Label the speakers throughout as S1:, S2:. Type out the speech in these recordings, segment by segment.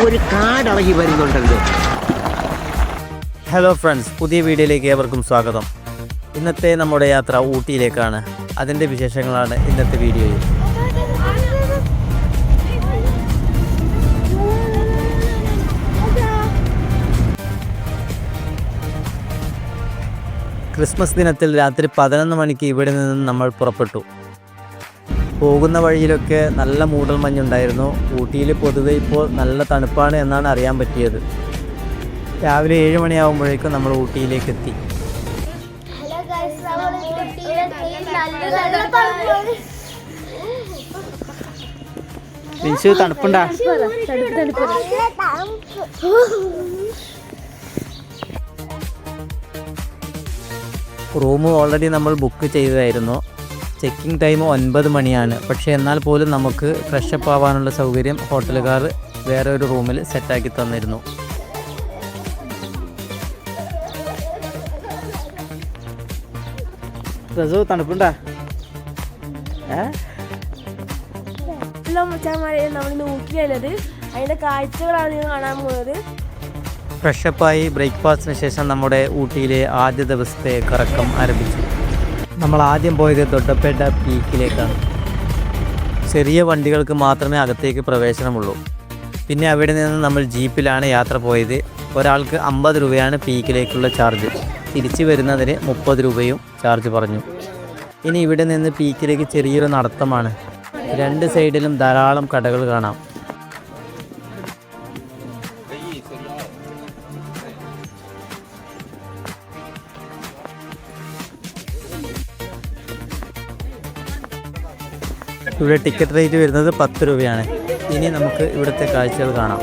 S1: ഒരു കാടളകി വരുന്നുണ്ടല്ലോ.
S2: Hello friends, പുതിയ വീഡിയോയിലേക്ക് ഏവർക്കും സ്വാഗതം. ഇന്നത്തെ നമ്മുടെ യാത്ര ഊട്ടിയിലേക്കാണ്. അതിൻ്റെ വിശേഷങ്ങളാണ് ഇന്നത്തെ വീഡിയോയിൽ. ക്രിസ്മസ് ദിനത്തിൽ രാത്രി 11 മണിക്ക് ഇവിടെ നിന്നും നമ്മൾ പുറപ്പെട്ടു. പോകുന്ന വഴിയിലൊക്കെ നല്ല മൂടൽ മഞ്ഞുണ്ടായിരുന്നു. ഊട്ടിയിൽ പൊതുവെ ഇപ്പോൾ നല്ല തണുപ്പാണ് എന്നാണ് അറിയാൻ പറ്റിയത്. രാവിലെ 7 മണിയാകുമ്പോഴേക്കും നമ്മൾ ഊട്ടിയിലേക്ക് എത്തി. വിൻഷു, തണുപ്പുണ്ടാ? റൂം ഓൾറെഡി നമ്മൾ ബുക്ക് ചെയ്തതായിരുന്നു. ചെക്കിംഗ് ടൈം 9 മണിയാണ്. പക്ഷേ എന്നാൽ പോലും നമുക്ക് ഫ്രഷപ്പ് ആവാനുള്ള സൗകര്യം ഹോട്ടലുകാർ വേറെ ഒരു റൂമിൽ സെറ്റാക്കി തന്നിരുന്നു. റസു, തണുപ്പുണ്ടാ?
S3: നമ്മൾ ഊട്ടിയാണത്. അതിന്റെ കാഴ്ചകളാണ് നിങ്ങൾ കാണാൻ പോകുന്നത്.
S2: ഫ്രഷപ്പായി ബ്രേക്ക്ഫാസ്റ്റിന് ശേഷം നമ്മുടെ ഊട്ടിയിലെ ആദ്യ ദിവസത്തെ കറക്കം ആരംഭിച്ചു. നമ്മൾ ആദ്യം പോയത് ദൊഡ്ഡപ്പേട്ട പീക്കിലേക്കാണ്. ചെറിയ വണ്ടികൾക്ക് മാത്രമേ അകത്തേക്ക് പ്രവേശനമുള്ളൂ. പിന്നെ അവിടെ നിന്ന് നമ്മൾ ജീപ്പിലാണ് യാത്ര പോയത്. ഒരാൾക്ക് 50 രൂപയാണ് പീക്കിലേക്കുള്ള ചാർജ്. തിരിച്ചു വരുന്നതിന് 30 രൂപയും ചാർജ് പറഞ്ഞു. ഇനി ഇവിടെ നിന്ന് പീക്കിലേക്ക് ചെറിയൊരു നടത്തമാണ്. 2 സൈഡിലും ധാരാളം കടകൾ കാണാം. ഇവിടെ ടിക്കറ്റ് റേറ്റ് വരുന്നത് 10 രൂപയാണ്. ഇനി നമുക്ക് ഇവിടുത്തെ കാഴ്ചകൾ കാണാം.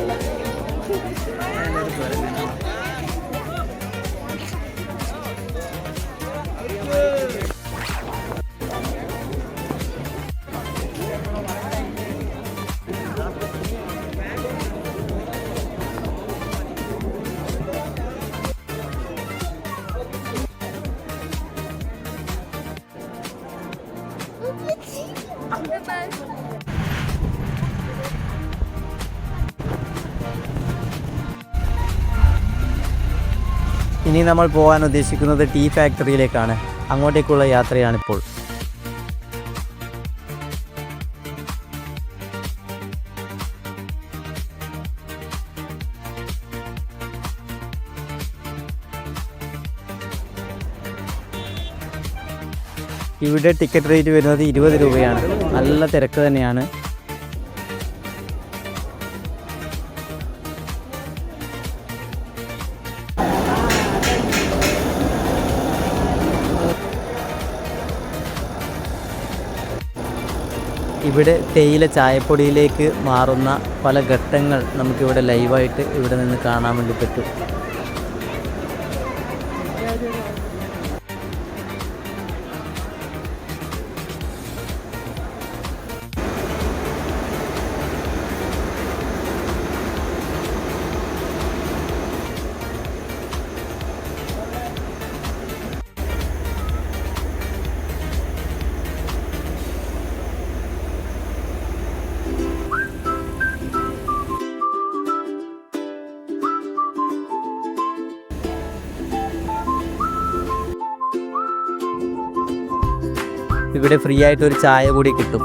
S2: ഇനി നമ്മൾ പോകാൻ ഉദ്ദേശിക്കുന്നത് ടീ ഫാക്ടറിയിലേക്കാണ്. അങ്ങോട്ടേക്കുള്ള യാത്രയാണിപ്പോൾ. ഇവിടെ ടിക്കറ്റ് റേറ്റ് വരുന്നത് 20 രൂപയാണ്. നല്ല തിരക്ക് തന്നെയാണ്. ഇവിടെ തേയില ചായപ്പൊടിയിലേക്ക് മാറുന്ന പല ഘട്ടങ്ങൾ നമുക്കിവിടെ ലൈവായിട്ട് ഇവിടെ നിന്ന് കാണാൻ വേണ്ടി പറ്റും. ഇവിടെ ഫ്രീ ആയിട്ട് ഒരു ചായ കൂടി കിട്ടും.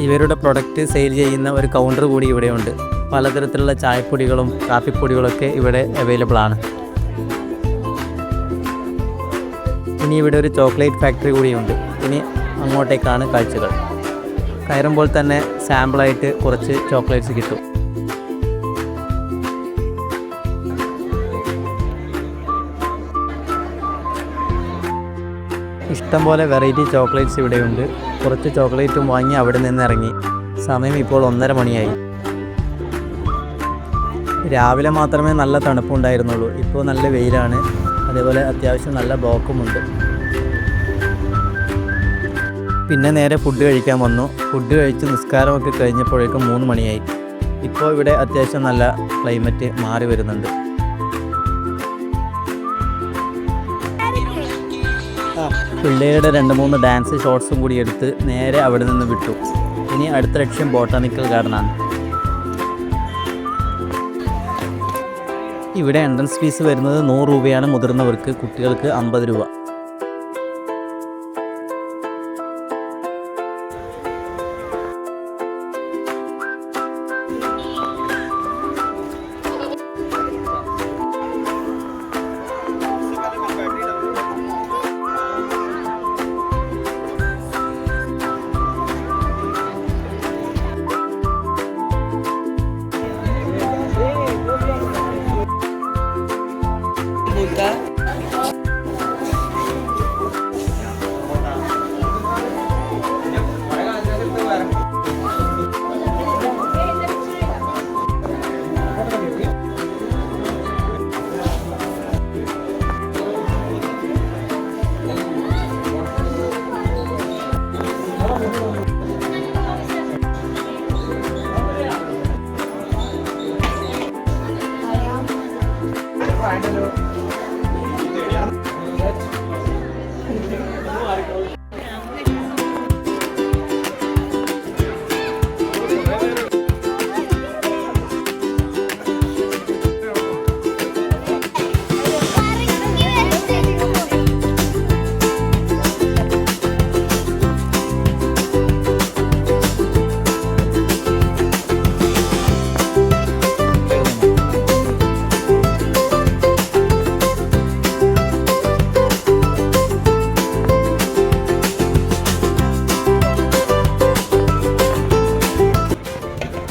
S2: ഇവരുടെ പ്രൊഡക്റ്റ് സെയിൽ ചെയ്യുന്ന ഒരു കൗണ്ടർ കൂടി ഇവിടെയുണ്ട്. പലതരത്തിലുള്ള ചായപ്പൊടികളും കാപ്പിപ്പൊടികളൊക്കെ ഇവിടെ അവൈലബിൾ ആണ്. ഇനി ഇവിടെ ഒരു ചോക്ലേറ്റ് ഫാക്ടറി കൂടിയുണ്ട്. ഇനി അങ്ങോട്ടേക്കാണ് കാഴ്ചകൾ. കയറുമ്പോൾ തന്നെ സാമ്പിളായിട്ട് കുറച്ച് ചോക്ലേറ്റ്സ് കിട്ടും. ഇഷ്ടംപോലെ വെറൈറ്റി ചോക്ലേറ്റ്സ് ഇവിടെയുണ്ട്. കുറച്ച് ചോക്ലേറ്റും വാങ്ങി അവിടെ നിന്ന് ഇറങ്ങി. സമയം ഇപ്പോൾ 1:30 മണിയായി. രാവിലെ മാത്രമേ നല്ല തണുപ്പുണ്ടായിരുന്നുള്ളൂ. ഇപ്പോൾ നല്ല വെയിലാണ്. അതേപോലെ അത്യാവശ്യം നല്ല ബ്ലോക്കുമുണ്ട്. പിന്നെ നേരെ ഫുഡ് കഴിക്കാൻ വന്നു. ഫുഡ് കഴിച്ച് നിസ്കാരമൊക്കെ കഴിഞ്ഞപ്പോഴേക്കും 3 മണിയായി. ഇപ്പോൾ ഇവിടെ അത്യാവശ്യം നല്ല ക്ലൈമറ്റ് മാറി വരുന്നുണ്ട്. പിള്ളേരുടെ 2-3 ഡാൻസ് ഷോട്ട്സും കൂടി എടുത്ത് നേരെ അവിടെ നിന്ന് വിട്ടു. ഇനി അടുത്ത ലക്ഷ്യം ബോട്ടാണിക്കൽ ഗാർഡനാണ്. ഇവിടെ എൻട്രൻസ് ഫീസ് വരുന്നത് 100 രൂപയാണ്. മുതിർന്നവർക്ക്, കുട്ടികൾക്ക് 50 രൂപ.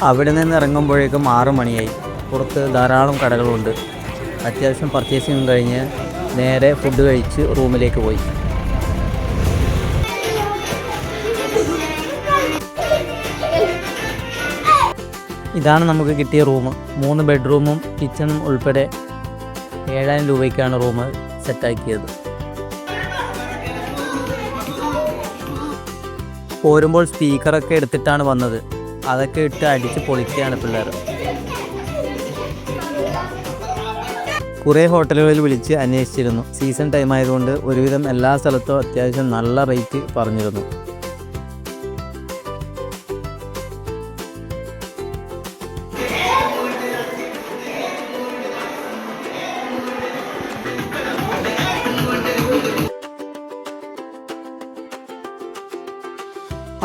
S2: അവിടെ നിന്ന് ഇറങ്ങുമ്പോഴേക്കും 6 മണിയായി. പുറത്ത് ധാരാളം കടകളുണ്ട്. അത്യാവശ്യം പർച്ചേസിങ് കഴിഞ്ഞ് നേരെ ഫുഡ് കഴിച്ച് റൂമിലേക്ക് പോയി. ഇതാണ് നമുക്ക് കിട്ടിയ റൂം. 3 ബെഡ്റൂമും കിച്ചണും ഉൾപ്പെടെ 7000 രൂപയ്ക്കാണ് റൂം സെറ്റാക്കിയത്. പോരുമ്പോൾ സ്പീക്കറൊക്കെ എടുത്തിട്ടാണ് വന്നത്. അതൊക്കെ ഇട്ട് അടിച്ച് പൊളിക്കുകയാണ് പിള്ളേർ. കുറേ ഹോട്ടലുകളിൽ വിളിച്ച് അന്വേഷിച്ചിരുന്നു. സീസൺ ടൈം ആയതുകൊണ്ട് ഒരുവിധം എല്ലാ സ്ഥലത്തും അത്യാവശ്യം നല്ല റേറ്റ് പറഞ്ഞിരുന്നു.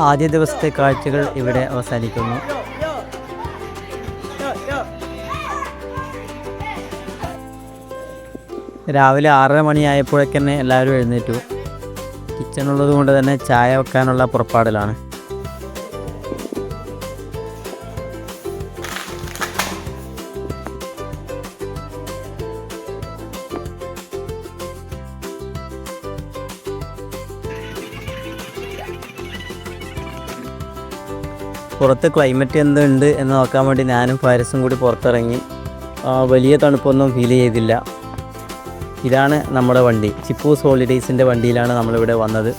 S2: ആദ്യ ദിവസത്തെ കാഴ്ചകൾ ഇവിടെ അവസാനിക്കുന്നു. രാവിലെ 6:30 മണിയായപ്പോഴേക്കന്നെ എല്ലാവരും എഴുന്നേറ്റു. കിച്ചണുള്ളത് കൊണ്ട് തന്നെ ചായ വെക്കാനുള്ള പുറപ്പാടിലാണ്. പുറത്ത് ക്ലൈമറ്റ് എന്തുണ്ട് എന്ന് നോക്കാൻ വേണ്ടി ഞാനും ഫാരിസും കൂടി പുറത്തിറങ്ങി. വലിയ തണുപ്പൊന്നും ഫീൽ ചെയ്തില്ല. ഇതാണ് നമ്മുടെ വണ്ടി. ചിപ്പൂസ് ഹോളിഡേയ്സിൻ്റെ വണ്ടിയിലാണ് നമ്മളിവിടെ വന്നത്.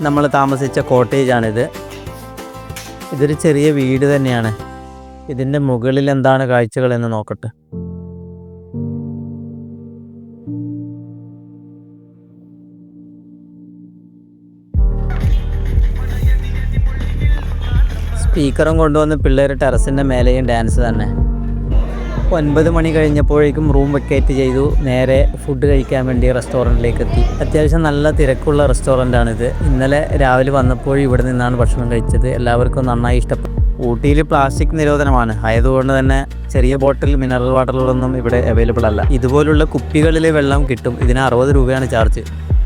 S2: നമ്മൾ താമസിച്ച കോട്ടേജാണിത്. ഇതൊരു ചെറിയ വീട് തന്നെയാണ്. ഇതിൻ്റെ മുകളിൽ എന്താണ് കാഴ്ചകളെന്ന് നോക്കട്ടെ. സ്പീക്കറും കൊണ്ടുവന്ന് പിള്ളേർ ടെറസിൻ്റെ മേലെയും ഡാൻസ് തന്നെ. 9 മണി കഴിഞ്ഞപ്പോഴേക്കും റൂം വെക്കേറ്റ് ചെയ്തു. നേരെ ഫുഡ് കഴിക്കാൻ വേണ്ടി റെസ്റ്റോറൻറ്റിലേക്ക് എത്തി. അത്യാവശ്യം നല്ല തിരക്കുള്ള റെസ്റ്റോറൻ്റാണിത്. ഇന്നലെ രാവിലെ വന്നപ്പോൾ ഇവിടെ നിന്നാണ് ഭക്ഷണം കഴിച്ചത്. എല്ലാവർക്കും നന്നായി ഇഷ്ടപ്പെട്ടു. ഊട്ടിയിൽ പ്ലാസ്റ്റിക് നിരോധനമാണ്. ആയതുകൊണ്ട് തന്നെ ചെറിയ ബോട്ടിൽ മിനറൽ വാട്ടറുകളൊന്നും ഇവിടെ അവൈലബിൾ അല്ല. ഇതുപോലുള്ള കുപ്പികളിലെ വെള്ളം കിട്ടും. ഇതിന് 60 രൂപയാണ് ചാർജ്.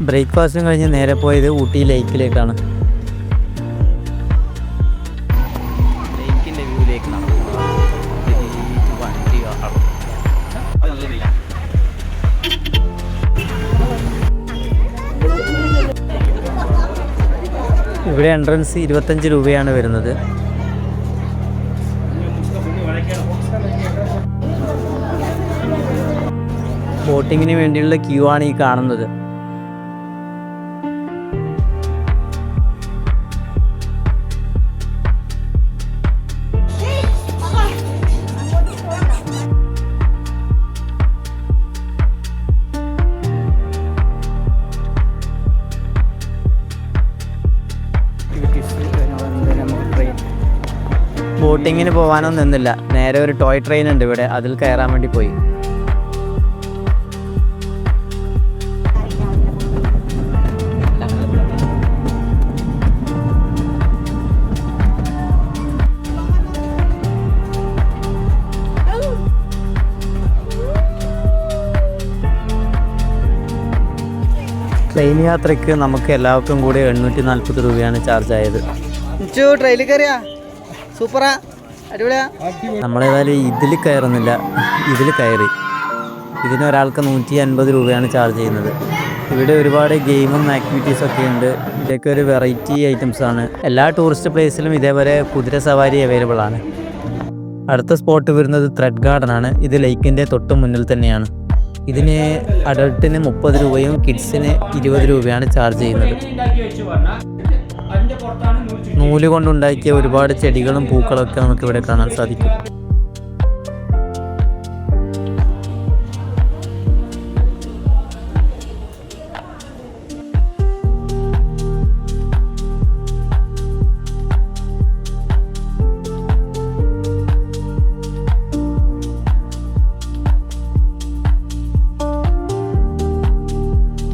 S2: ബ്രേക്ക്ഫാസ്റ്റും കഴിഞ്ഞ് നേരെ പോയത് ഊട്ടി ലേക്കിലേക്കാണ്. ഇവിടെ എൻട്രൻസ് 25 രൂപയാണ് വരുന്നത്. ബോട്ടിങ്ങിന് വേണ്ടിയുള്ള ക്യൂ ആണ് ഈ കാണുന്നത്. ബോട്ടിങ്ങിന് പോകാനോ നിന്നില്ല. നേരെ ഒരു ടോയ് ട്രെയിൻ ഉണ്ട് ഇവിടെ, അതിൽ കയറാൻ വേണ്ടി പോയി. ട്രെയിൻ യാത്രയ്ക്ക് നമുക്ക് എല്ലാവർക്കും കൂടി 840 രൂപയാണ് ചാർജ് ആയത്.
S1: ട്രെയിനിൽ കയറിയാ സൂപ്പറാ, അടിപൊളിയാ.
S2: നമ്മളേതായാലും ഇതിൽ കയറുന്നില്ല, ഇതിൽ കയറി. ഇതിനൊരാൾക്ക് 150 രൂപയാണ് ചാർജ് ചെയ്യുന്നത്. ഇവിടെ ഒരുപാട് ഗെയിമും ആക്ടിവിറ്റീസൊക്കെ ഉണ്ട്. ഇതൊക്കെ ഒരു വെറൈറ്റി ഐറ്റംസ് ആണ്. എല്ലാ ടൂറിസ്റ്റ് പ്ലേസിലും ഇതേപോലെ കുതിര സവാരി അവൈലബിൾ ആണ്. അടുത്ത സ്പോട്ട് വരുന്നത് ത്രെഡ് ഗാർഡൻ ആണ്. ഇത് ലേക്കിൻ്റെ തൊട്ട് മുന്നിൽ തന്നെയാണ്. ഇതിന് അഡൾട്ടിന് 30 രൂപയും കിഡ്സിന് 20 രൂപയാണ് ചാർജ് ചെയ്യുന്നത്. നൂല് കൊണ്ടുണ്ടാക്കിയ ഒരുപാട് ചെടികളും പൂക്കളൊക്കെ നമുക്കിവിടെ കാണാൻ സാധിക്കും.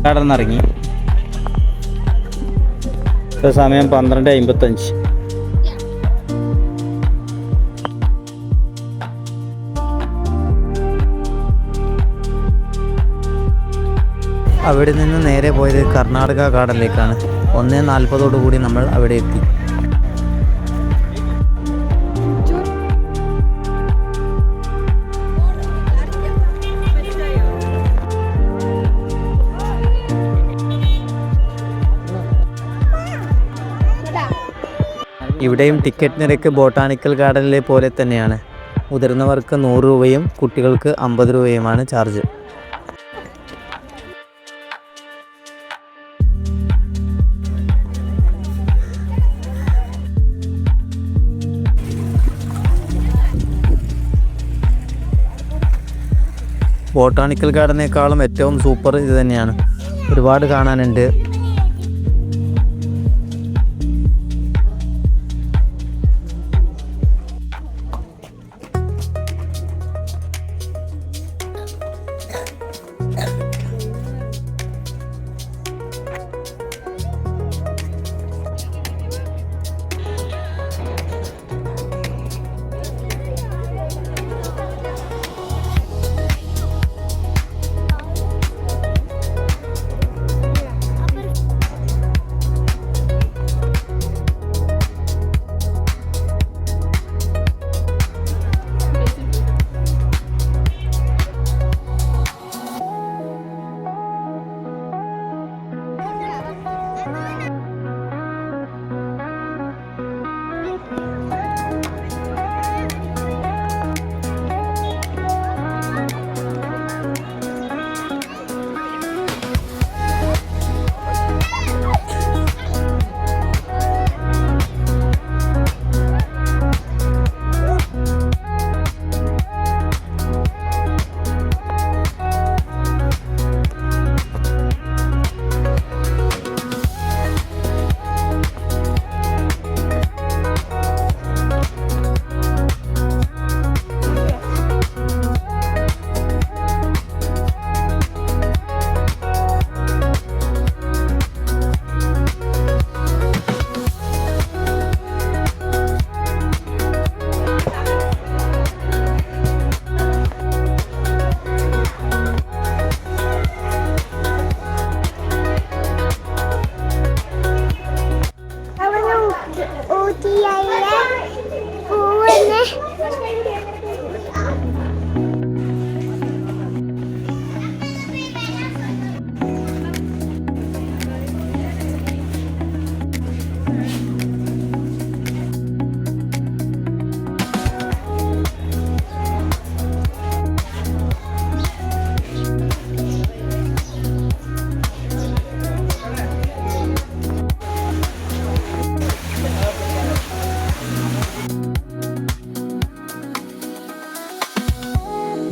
S4: കടന്നിറങ്ങി. സമയം 12:55.
S2: അവിടെ നിന്ന് നേരെ പോയത് കർണാടക ഗാർഡനിലേക്കാണ്. 1:40 നമ്മൾ അവിടെ എത്തി. ഇവിടെയും ടിക്കറ്റ് നിരക്ക് ബോട്ടാണിക്കൽ ഗാർഡനിലെ പോലെ തന്നെയാണ്. മുതിർന്നവർക്ക് 100 രൂപയും കുട്ടികൾക്ക് 50 രൂപയുമാണ് ചാർജ്. ബോട്ടാണിക്കൽ ഗാർഡനേക്കാളും ഏറ്റവും സൂപ്പർ ഇത് തന്നെയാണ്. ഒരുപാട് കാണാനുണ്ട്.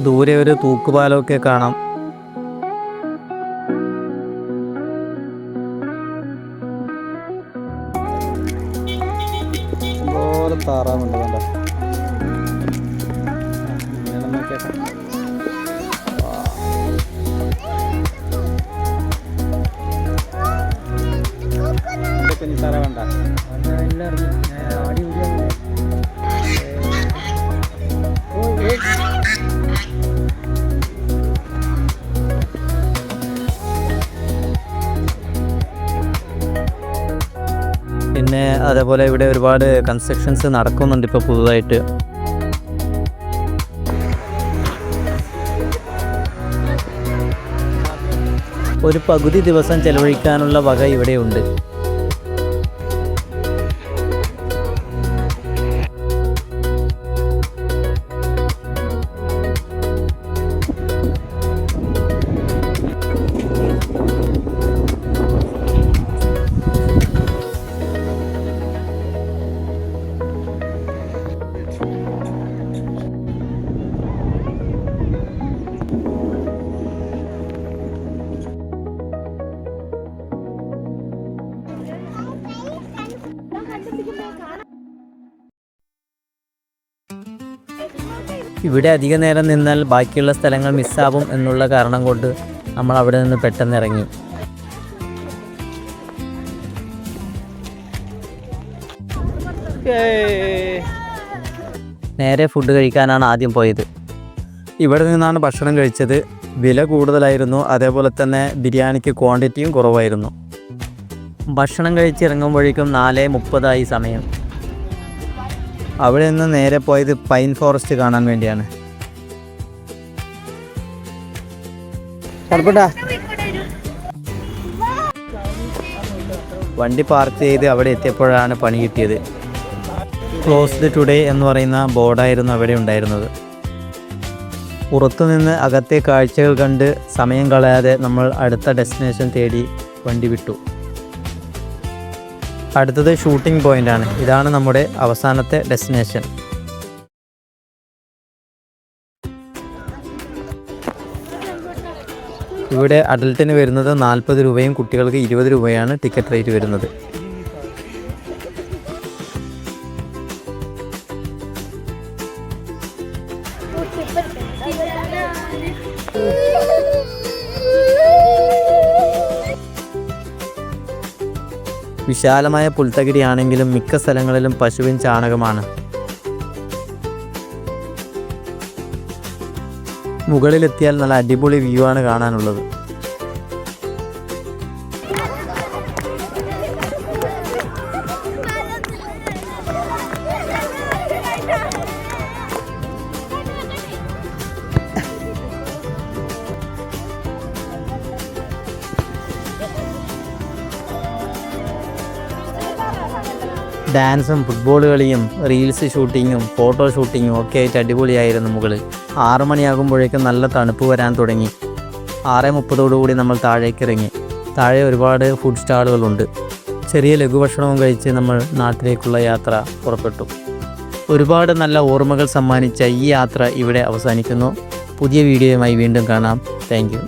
S2: ദൂരെ ഒരു തൂക്കുപാലമൊക്കെ കാണാം.
S4: താറാവുണ്ട്.
S2: അതേപോലെ ഇവിടെ ഒരുപാട് കൺസ്ട്രക്ഷൻസ് നടക്കുന്നുണ്ട് ഇപ്പോൾ പുതുതായിട്ട്. ഒരു പകുതി ദിവസം ചെലവഴിക്കാനുള്ള വക ഇവിടെയുണ്ട്. ഇവിടെ അധിക നേരം നിന്നാൽ ബാക്കിയുള്ള സ്ഥലങ്ങൾ മിസ്സാവും എന്നുള്ള കാരണം കൊണ്ട് നമ്മൾ അവിടെ നിന്ന് പെട്ടെന്ന് ഇറങ്ങി. നേരെ ഫുഡ് കഴിക്കാനാണ് ആദ്യം പോയത്. ഇവിടെ നിന്നാണ് ഭക്ഷണം കഴിച്ചത്. വില കൂടുതലായിരുന്നു, അതേപോലെ തന്നെ ബിരിയാണിക്ക് ക്വാണ്ടിറ്റിയും കുറവായിരുന്നു. ഭക്ഷണം കഴിച്ചിറങ്ങുമ്പോഴേക്കും 4:30 സമയം. അവിടെ നിന്ന് നേരെ പോയത് പൈൻ ഫോറസ്റ്റ് കാണാൻ വേണ്ടിയാണ്. വണ്ടി പാർക്ക് ചെയ്ത് അവിടെ എത്തിയപ്പോഴാണ് പണി കിട്ടിയത്. ക്ലോസ്ഡ് ടുഡേ എന്ന് പറയുന്ന ബോർഡായിരുന്നു അവിടെ ഉണ്ടായിരുന്നത്. പുറത്തുനിന്ന് അകത്തെ കാഴ്ചകൾ കണ്ട് സമയം കളയാതെ നമ്മൾ അടുത്ത ഡെസ്റ്റിനേഷൻ തേടി വണ്ടി വിട്ടു. അടുത്തത് ഷൂട്ടിംഗ് പോയിൻ്റാണ്. ഇതാണ് നമ്മുടെ അവസാനത്തെ ഡെസ്റ്റിനേഷൻ. ഇവിടെ അഡൽട്ടിന് വരുന്നത് 40 രൂപയും കുട്ടികൾക്ക് 20 രൂപയാണ് ടിക്കറ്റ് റേറ്റ് വരുന്നത്. വിശാലമായ പുൽത്തകിടിയാണെങ്കിലും മിക്ക സ്ഥലങ്ങളിലും പശുവിൻ ചാണകമാണ്. മുകളിലെത്തിയാൽ നല്ല അടിപൊളി വ്യൂ ആണ് കാണാനുള്ളത്. ഡാൻസും ഫുട്ബോൾ കളിയും റീൽസ് ഷൂട്ടിങ്ങും ഫോട്ടോ ഷൂട്ടിങ്ങും ഒക്കെ ആയിട്ട് അടിപൊളിയായിരുന്നു മുകളിൽ. 6 മണിയാകുമ്പോഴേക്കും നല്ല തണുപ്പ് വരാൻ തുടങ്ങി. 6:30 നമ്മൾ താഴേക്ക് ഇറങ്ങി. താഴെ ഒരുപാട് ഫുഡ് സ്റ്റാളുകളുണ്ട്. ചെറിയ ലഘുഭക്ഷണവും കഴിച്ച് നമ്മൾ നാട്ടിലേക്കുള്ള യാത്ര പുറപ്പെട്ടു. ഒരുപാട് നല്ല ഓർമ്മകൾ സമ്മാനിച്ച ഈ യാത്ര ഇവിടെ അവസാനിക്കുന്നു. പുതിയ വീഡിയോയുമായി വീണ്ടും കാണാം. Thank you.